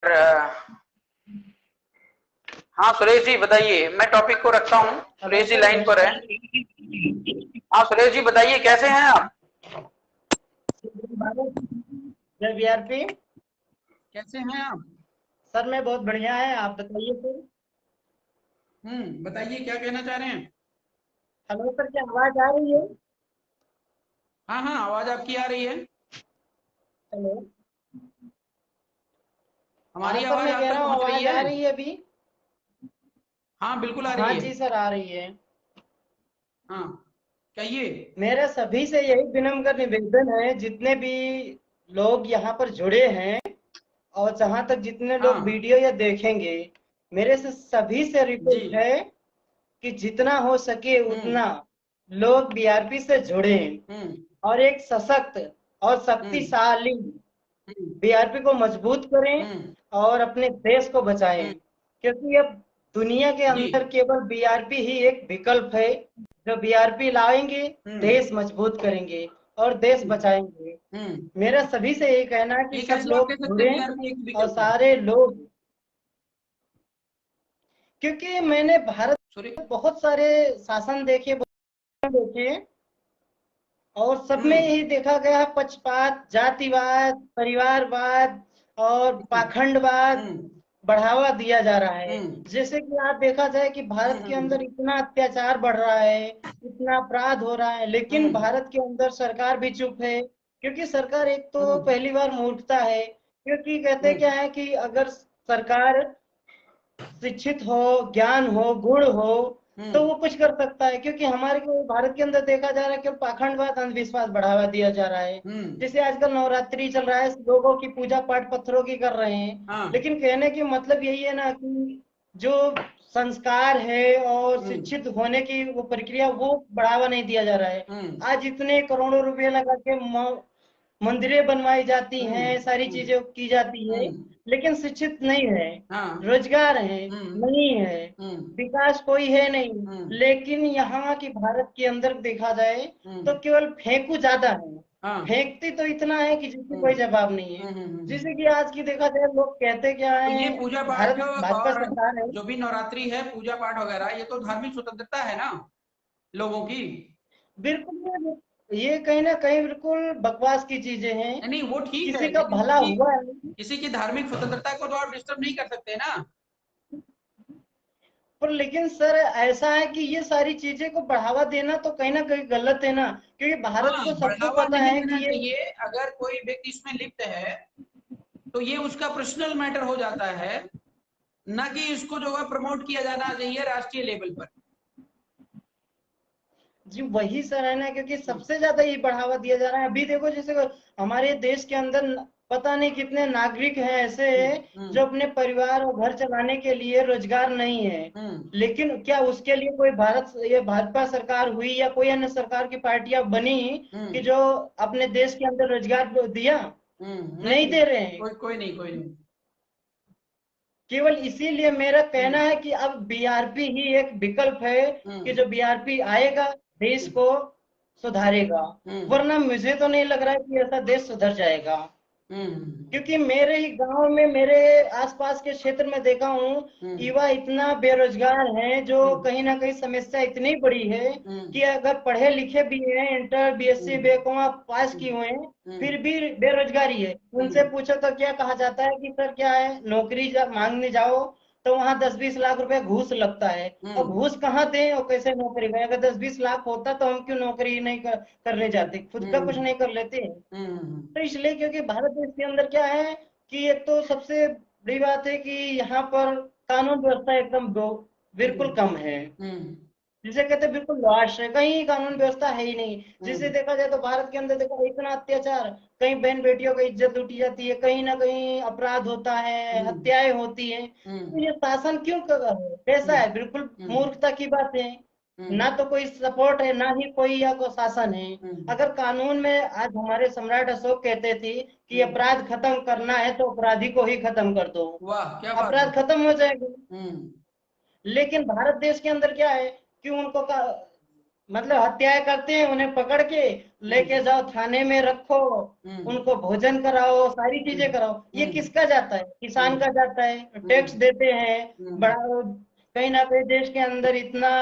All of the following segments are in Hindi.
हाँ सुरेश जी बताइए, मैं टॉपिक को रखता हूँ। Hello Suresh ji sir, line पर है। नमस्कार। हाँ सुरेश जी बताइए, कैसे हैं आप? जय बीआरपी। कैसे हैं आप? सर मैं बहुत बढ़िया है, आप बताइए सर। बताइए क्या कहना चाह रहे हैं? हेलो सर, क्या आवाज आ रही है? हाँ हाँ, आवाज आपकी आ रही है। हेलो। हाँ हमारी सर, आवाज मैं आप कह तक रहा हूँ पहुंच रही आवाज है? आ रही है अभी। हाँ बिल्कुल आ हाँ रही है। जी सर, आ रही है। हाँ कहिए। मेरा सभी से यही विनम्र निवेदन है, जितने भी लोग यहाँ पर जुड़े हैं और जहाँ तक जितने लोग हाँ वीडियो या देखेंगे, मेरे से सभी से जी। रिक्वेस्ट है कि जितना हो सके हम्म उतना लोग बीआरपी से जुड़े हम्म और एक सशक्त और हम्म शक्तिशाली हम्म बीआरपी को मजबूत करें हम्म और अपने देश को हम्म, बचाएं, क्योंकि अब दुनिया के जी। अंदर केवल बीआरपी ही एक विकल्प है। जो बीआरपी लाएंगे, हम्म देश मजबूत करेंगे और देश हम्म बचाएंगे। हम्म। मेरा सभी से यही कहना है कि ये सब कैसे आप लोग कह सकते हैं जुड़ें बीआरपी एक और विकल्प है? सारे लोग, क्योंकि मैंने भारत सॉरी। में बहुत सारे शासन देखे और सब में हम्म यही देखा गया है, पक्षपात, जातिवाद, परिवारवाद और हम्म पाखंडवाद हम्म बढ़ावा दिया जा रहा है। हम्म जैसे कि आप देखा जाए कि भारत के हम्म अंदर इतना अत्याचार बढ़ रहा है, इतना अपराध हो रहा है, लेकिन हम्म भारत के अंदर सरकार भी चुप है। क्योंकि सरकार एक तो हम्म पहली बार मूर्खता है, क्योंकि कहते हम्म क्या है कि अगर सरकार शिक्षित हो, ज्ञान हो, गुण हो, तो हम्म वो कुछ कर सकता है। क्योंकि हमारे को भारत के अंदर देखा जा रहा है कि पाखंडवाद, अंधविश्वास बढ़ावा दिया जा रहा है। हम्म, जैसे आजकल नवरात्रि चल रहा है, लोगों की पूजा पाठ पत्थरों की कर रहे हैं, हाँ। लेकिन कहने की मतलब यही है ना कि जो संस्कार है और हम्म शिक्षित होने की वो प्रक्रिया, वो बढ़ावा नहीं दिया जा रहा है। हम्म आज इतने करोड़ों रुपए लगा के मंदिरें बनवाई जाती हम्म हैं, सारी हम्म चीजें की जाती है, हम्म, लेकिन शिक्षित नहीं है, हाँ। रोजगार है हम्म नहीं है, हम्म विकास कोई है नहीं। हम्म लेकिन यहाँ की भारत के अंदर देखा जाए तो हम्म, केवल फेंकू ज्यादा है। हाँ। फेंकती तो इतना है कि जिसकी हम्म कोई जवाब नहीं है। जैसे कि आज की देखा जाए, लोग कहते क्या तो ये है, पूजा पाठ भारत भाजपा और सरकार है। जो भी नवरात्रि है, पूजा पाठ वगैरह, ये तो धार्मिक स्वतंत्रता है ना लोगों की। बिल्कुल ये कहीं ना कहीं बिल्कुल बकवास की चीजें हैं। नहीं नहीं, वो ठीक है, किसी का लेकिन भला हुआ है। किसी की धार्मिक स्वतंत्रता को तो आप डिस्टर्ब नहीं कर सकते ना। पर लेकिन सर ऐसा है कि ये सारी चीजें को बढ़ावा देना तो कहीं ना कहीं गलत है ना, क्योंकि भारत हाँ, को सबको बढ़ावा पता नहीं है देना कि ये चाहिए। अगर कोई व्यक्ति इसमें लिप्त है तो ये उसका पर्सनल मैटर हो जाता है, ना कि इसको जो है प्रमोट किया जाना चाहिए राष्ट्रीय लेवल पर। जी वही सर है ना, क्योंकि हम्म सबसे ज्यादा ये बढ़ावा दिया जा रहा है। अभी देखो, जैसे हमारे देश के अंदर पता नहीं कितने नागरिक हैं ऐसे हम्म हैं हम्म जो अपने परिवार और घर चलाने के लिए रोजगार नहीं है। हम्म लेकिन क्या उसके लिए कोई ये भाजपा सरकार हुई या कोई अन्य सरकार की पार्टियां बनी कि हम्म जो अपने देश के अंदर रोजगार दिया? नहीं नहीं नहीं, दे रहे हैं। कोई नहीं, कोई नहीं। केवल इसीलिए मेरा कहना हम्म है कि अब बीआरपी ही एक विकल्प है, कि हम्म जो बीआरपी आएगा, देश हम्म को सुधारेगा। हम्म वरना मुझे तो नहीं लग रहा है कि ऐसा देश सुधर जाएगा। हम्म क्योंकि मेरे ही गांव में, मेरे आसपास के क्षेत्र में देखा हूँ, हम्म युवा इतना बेरोजगार हैं, जो हम्म कहीं ना कहीं समस्या इतनी बड़ी है हम्म कि अगर पढ़े लिखे भी हैं, इंटर बीएससी हम्म बीकॉम पास हम्म किए हुए हैं, हम्म फिर भी बेरोजगारी है। उनसे हम्म पूछो तो क्या कहा जाता है कि सर क्या है, नौकरी मांगने जाओ तो वहां 10-20 लाख रुपए घूस लगता है। और हम्म घूस कहाँ दें और कैसे नौकरी में? अगर 10-20 लाख होता तो हम क्यों नौकरी नहीं करने जाते, खुद का कुछ हम्म नहीं कर लेते? हम्म तो इसलिए, क्योंकि भारत देश के अंदर क्या है कि एक तो सबसे बड़ी बात है कि यहाँ पर कानून व्यवस्था एकदम बिल्कुल कम है। हम्म जिसे कहते हैं बिल्कुल लॉस है, कहीं कानून व्यवस्था है ही नहीं। जिसे हम्म देखा जाए तो भारत के अंदर देखो, इतना अत्याचार, कहीं बहन बेटियों की इज्जत लूटी जाती है, कहीं ना कहीं अपराध होता है, हम्म हत्याएं होती हैं। तो हम्म ये शासन क्यों कर रहा है? कैसा हम्म है? बिल्कुल हम्म मूर्खता की बात है। हम्म ना तो कोई सपोर्ट है, ना ही कोई या कोई शासन है। हम्म अगर कानून में, आज हमारे सम्राट अशोक कहते थे कि हम्म, अपराध खत्म करना है तो अपराधी को ही खत्म कर दो, वाह क्या बात है। अपराध खत्म हो जाएगा। हम्म लेकिन भारत देश के अंदर क्या है कि उनको मतलब हत्याएं करते हैं, उन्हें पकड़ के लेके जाओ थाने में रखो, उनको भोजन कराओ, सारी चीजें कराओ। ये किसका जाता है? किसान का जाता है। टैक्स देते हैं बड़ा, कहीं ना कहीं देश के अंदर इतना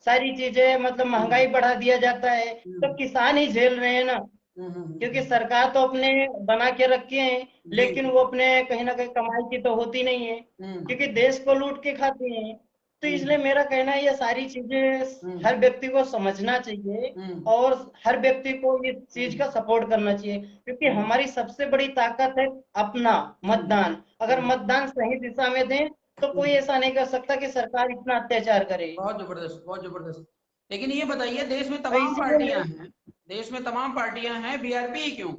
सारी चीजें, मतलब महंगाई बढ़ा दिया जाता है, तो किसान ही झेल रहे हैं ना, क्योंकि सरकार तो अपने बना के रखे हैं, लेकिन वो अपने कहीं ना कहीं कमाई की तो होती नहीं है, क्योंकि देश को लूट के खाते हैं। तो इसलिए मेरा कहना है ये सारी चीजें हर व्यक्ति को समझना चाहिए, और हर व्यक्ति को ये चीज का सपोर्ट करना चाहिए, क्योंकि हमारी सबसे बड़ी ताकत है अपना मतदान। अगर मतदान सही दिशा में दें तो कोई ऐसा नहीं कर सकता कि सरकार इतना अत्याचार करे। बहुत जबरदस्त, बहुत जबरदस्त। लेकिन ये बताइए, देश में तो तमाम इसीलिए पार्टियां हैं, देश में तमाम पार्टियां हैं, बीआरपी क्यों?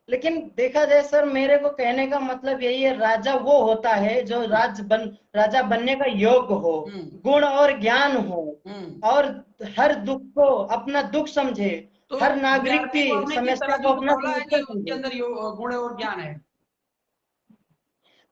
लेकिन देखा जाए सर, मेरे को कहने का मतलब यही है, राजा वो होता है जो राजा बनने का योग्य हो, गुण और ज्ञान हो, और हर दुख को अपना दुख समझे, तो हर नागरिक बीआरपी की को आपने किस समस्या तराजू को में अपना तौला है कि समस्या उसके समझे। अंदर गुण और ज्ञान है?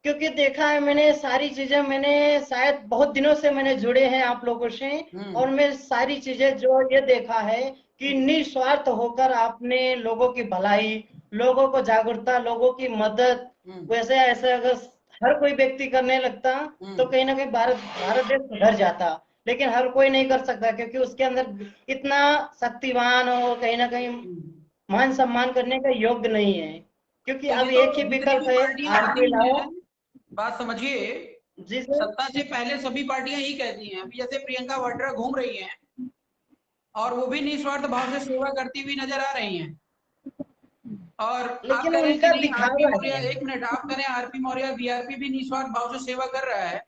क्योंकि देखा है मैंने सारी चीजें, मैंने शायद बहुत दिनों से मैंने जुड़े हैं आप लोगों से, और मैं सारी चीजें जो ये देखा है कि निस्वार्थ होकर आपने लोगों की भलाई, लोगों को जागरूकता, लोगों की मदद, वैसे ऐसे अगर हर कोई व्यक्ति करने लगता तो कहीं ना कहीं भारत भारत देश सुधर जाता। लेकिन हर कोई नहीं कर सकता, क्योंकि उसके अंदर इतना शक्तिवान और कहीं ना कहीं मान सम्मान करने का योग्य नहीं है, क्योंकि तो ये अब तो एक ही जितनी विकल्प भी है, पार्टियां आरपी आती लाओ। हैं, बात समझिए, जी सर। सत्ता से पहले सभी पार्टियां यही कहती हैं। अभी जैसे प्रियंका वाड्रा घूम रही हैं और वो भी निस्वार्थ भाव से सेवा करती हुई नजर आ रही हैं। और आप लेकिन कह रहे हैं कि उनका नहीं, आरपी दिखावा मौर्य, है। एक मिनट, आप कह रहे हैं आरपी मौर्य बीआरपी भी निस्वार्थ भाव से सेवा कर रहा है।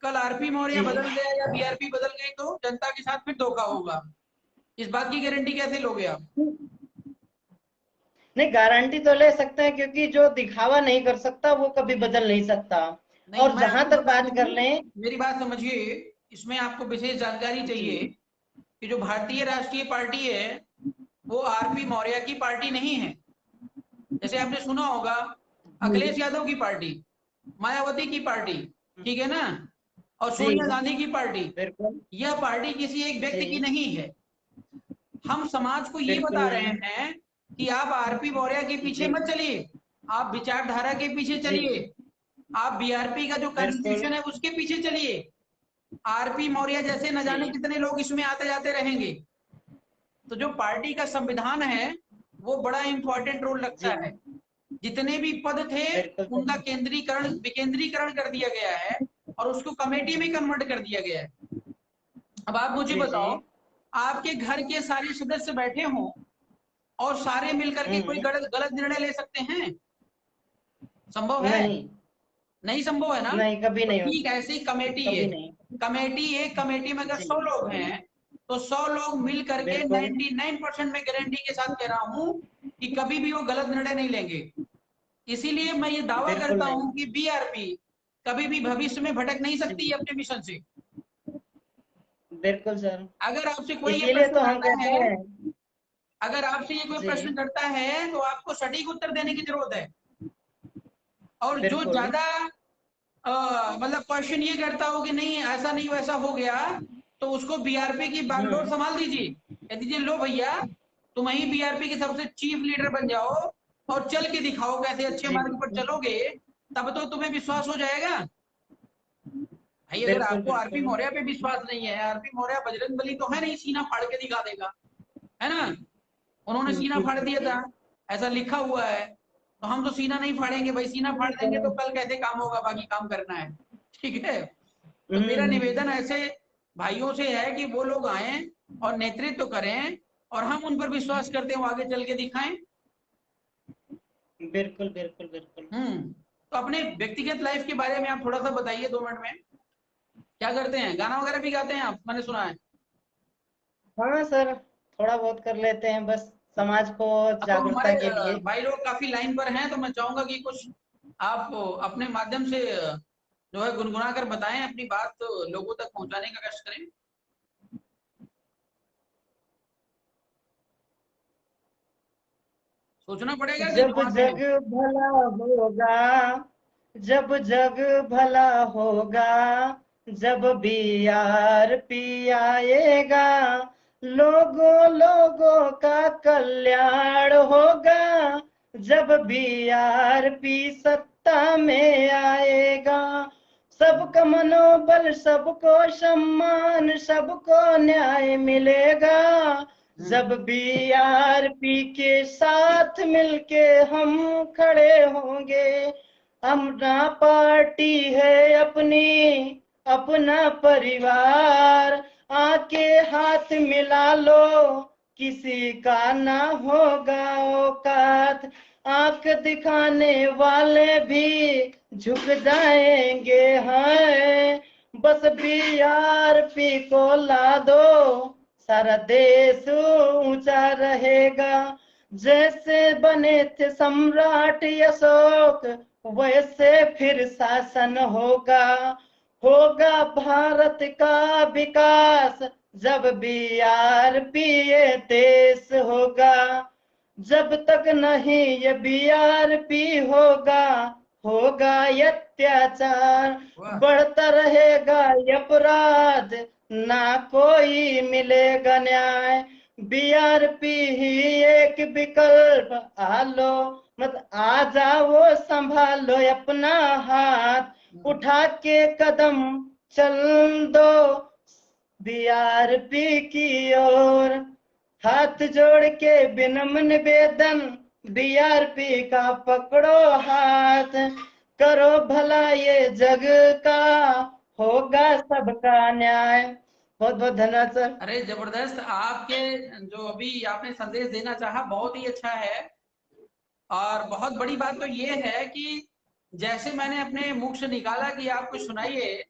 कल आरपी मौर्य जी। बदल गया या बीआरपी बदल गई तो जनता के साथ फिर धोखा होगा। इस बात की गारंटी कैसे लोगे आप? नहीं, गारंटी तो ले सकते हैं, क्योंकि जो दिखावा नहीं कर सकता वो कभी बदल नहीं सकता। नहीं, और मैं जहां आपको तक बता बात कर दूं, लें। मेरी बात समझिए, इसमें आपको विशेष जानकारी जी। चाहिए कि जो भारतीय राष्ट्रीय पार्टी है वो आरपी मौर्य की पार्टी नहीं है। जैसे आपने सुना होगा, अखिलेश यादव की पार्टी, मायावती की पार्टी, ठीक है ना, और जी सोनिया गांधी की पार्टी। बिल्कुल। यह पार्टी किसी एक जी व्यक्ति की नहीं है। हम समाज को ये बिल्कुल बता रहे नहीं। हैं कि आप आरपी मौर्य के पीछे जी मत चलिए, आप विचारधारा के पीछे जी चलिए, आप बीआरपी का जो बिल्कुल। कॉन्स्टिट्यूशन है उसके पीछे चलिए। आरपी मौर्य जैसे न जाने जी कितने लोग इसमें आते जाते रहेंगे। तो जो पार्टी का संविधान है वो बड़ा इंपॉर्टेंट रोल रखता जी है। जितने भी पद थे बिल्कुल उनका बिल्कुल। केंद्रीकरण, विकेंद्रीकरण कर दिया गया है और उसको कमेटी में कन्वर्ट कर दिया गया है। अब आप मुझे जी जी। बताओ, आपके घर के सारे सदस्य बैठे हों और सारे मिलकर के कोई हम्म। गलत गलत निर्णय ले सकते हैं? संभव है? नहीं। नहीं संभव है ना। नहीं, कभी तो नहीं हो ठीक सकता। ऐसे ही कमेटी है। कभी नहीं। कमेटी, एक कमेटी में अगर जी 100 लोग हैं तो 100 लोग मिल करके बिल्कुल 99% में गारंटी के साथ कह रहा हूं कि कभी भी वो गलत निर्णय नहीं लेंगे। इसीलिए मैं ये दावा बिल्कुल करता नहीं। हूं कि बीआरपी कभी भी भविष्य में भटक नहीं जी सकती अपने मिशन से। बिल्कुल सर। अगर आपसे कोई ये इसीलिए प्रश्न तो हम करता कहते है, हैं। अगर आपसे ये कोई जी प्रश्न करता है तो आपको सटीक उत्तर देने की जरूरत है। और जो बिल्कुल। ज्यादा मतलब क्वेश्चन ये करता हो कि नहीं ऐसा नहीं वैसा हो गया, तो उसको बीआरपी की बागडोर हम्म। संभाल दीजिए। कह दीजिए लो भैया, तुम ही बीआरपी के सबसे चीफ लीडर बन जाओ और चल के दिखाओ कैसे अच्छे जी मार्ग पर बिल्कुल चलोगे, तब तो तुम्हें विश्वास हो जाएगा। भाई अगर बिल्कुल आपको आरपी बिल्कुल। मौर्य पे विश्वास नहीं है, आरपी मौर्य बजरंग बली तो है नहीं, सीना फाड़ के दिखा देगा, है ना। उन्होंने सीना फाड़ दिया जी था, ऐसा लिखा हुआ है। तो हम तो सीना नहीं फाड़ेंगे भाई, सीना फाड़ देंगे तो कल कैसे काम होगा, बाकी काम करना है, ठीक है। तो मेरा निवेदन ऐसे भाइयों से है कि वो लोग आए और नेतृत्व करें और हम उन पर विश्वास करते हैं, वो आगे चल के दिखाएं। बिल्कुल बिल्कुल बिल्कुल। तो अपने व्यक्तिगत लाइफ के बारे में आप थोड़ा सा बताइए 2 मिनट में। क्या करते हैं, गाना वगैरह भी गाते हैं आप, मैंने सुना है। हाँ सर, थोड़ा बहुत कर लेते हैं, बस समाज को अब तो जागरूकता हमारे के लिए। भाई लोग काफी लाइन पर हैं, तो मैं चाहूंगा कि कुछ आप अपने माध्यम से जो है गुनगुना कर बताएं, अपनी बात लोगों तक पहुंचाने का कष्ट करें। सोचना पड़ेगा कि जब जुआ पे जग भला होगा, जब जग भला होगा, जब BRP आएगा, लोगों लोगों का कल्याण होगा। जब BRP सत्ता में आएगा, सबका मनोबल, सबको सम्मान, सबको न्याय मिलेगा। जब BRP के साथ मिलके हम खड़े होंगे, अपना पार्टी है अपनी, अपना परिवार, आके हाथ मिला लो, किसी का ना होगा औकात। आंख दिखाने वाले भी झुक जाएंगे हैं, बस BRP को ला दो, सारा देश ऊंचा रहेगा। जैसे बने थे सम्राट अशोक, वैसे फिर शासन होगा भारत का विकास। जब BRP ये देश होगा, जब तक नहीं ये BRP होगा ये अत्याचार, बढ़ता रहेगा ये अपराध, ना कोई मिलेगा न्याय। BRP ही एक विकल्प, आ लो मत आ जाओ, संभालो अपना हाथ, उठा के कदम चल दो BRP की ओर। हाथ जोड़ के विनम्र निवेदन, BRP का पकड़ो हाथ, करो भला ये जग का, होगा सबका न्याय। बहुत बहुत धन्यवाद सर। अरे जबरदस्त, आपके जो अभी आपने संदेश देना चाहा बहुत ही अच्छा है। और बहुत बड़ी बात तो ये है कि जैसे मैंने अपने मुख से निकाला कि आपको सुनाइए,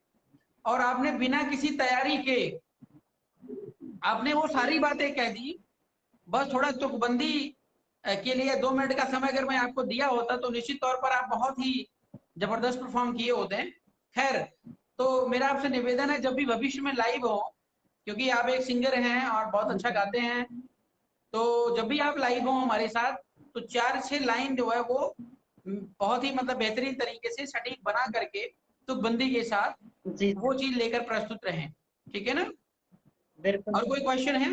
और आपने बिना किसी तैयारी के आपने वो सारी बातें कह दी। बस थोड़ा तुकबंदी के लिए 2 मिनट का समय अगर मैं आपको दिया होता तो निश्चित तौर पर आप बहुत ही जबरदस्त परफॉर्म किए होते हैं। खैर, तो मेरा आपसे निवेदन है, जब भी भविष्य में लाइव हो, क्योंकि आप एक सिंगर हैं और बहुत अच्छा गाते हैं, तो जब भी आप लाइव हो हमारे साथ, तो 4-6 लाइन जो है वो बहुत ही मतलब बेहतरीन तरीके से सटीक बना करके तुकबंदी के साथ जी वो चीज लेकर प्रस्तुत रहें। ठीक है ना? बिल्कुल। और कोई क्वेश्चन है?